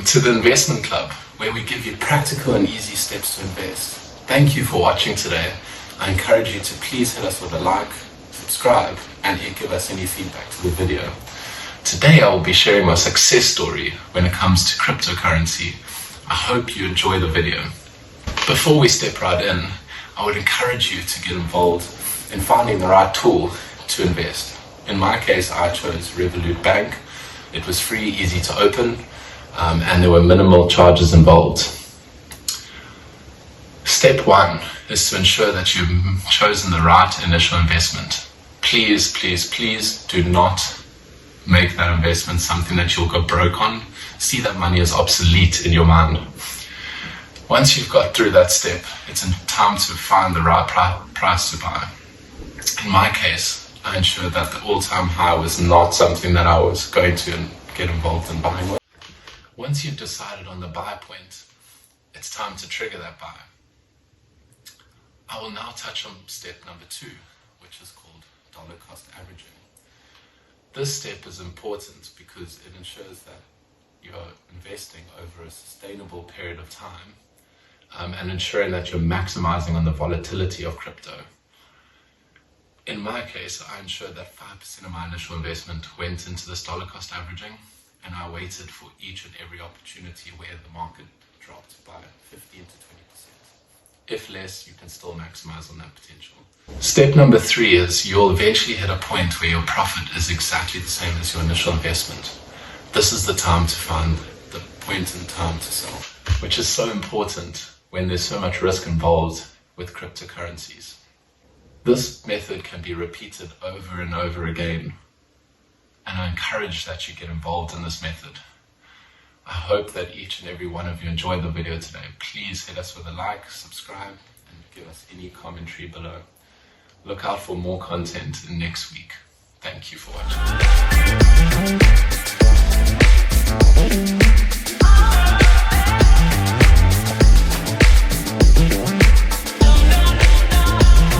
to the Investment Club, where we give you practical and easy steps to invest. Thank you for watching today. I encourage you to please hit us with a like, subscribe, and give us any feedback to the video. Today I will be sharing my success story when it comes to cryptocurrency. I hope you enjoy the video. Before we step right in, I would encourage you to get involved in finding the right tool to invest. In my case, I chose Revolut Bank. It was free, easy to open, and there were minimal charges involved. Step one is to ensure that you've chosen the right initial investment. Please, please, please do not make that investment something that you'll go broke on. See that money as obsolete in your mind. Once you've got through that step, it's time to find the right price to buy. In my case, I ensured that the all-time high was not something that I was going to get involved in buying with. Once you've decided on the buy point, it's time to trigger that buy. I will now touch on step number 2, which is called dollar cost averaging. This step is important because it ensures that you're investing over a sustainable period of time and ensuring that you're maximizing on the volatility of crypto. In my case, I ensured that 5% of my initial investment went into this dollar cost averaging, and I waited for each and every opportunity where the market dropped by 15 to 20%. If less, you can still maximize on that potential. Step number 3 is you'll eventually hit a point where your profit is exactly the same as your initial investment. This is the time to find the point in time to sell, which is so important when there's so much risk involved with cryptocurrencies. This method can be repeated over and over again, and I encourage that you get involved in this method. I hope that each and every one of you enjoyed the video today. Please hit us with a like, subscribe, and give us any commentary below. Look out for more content next week. Thank you for watching.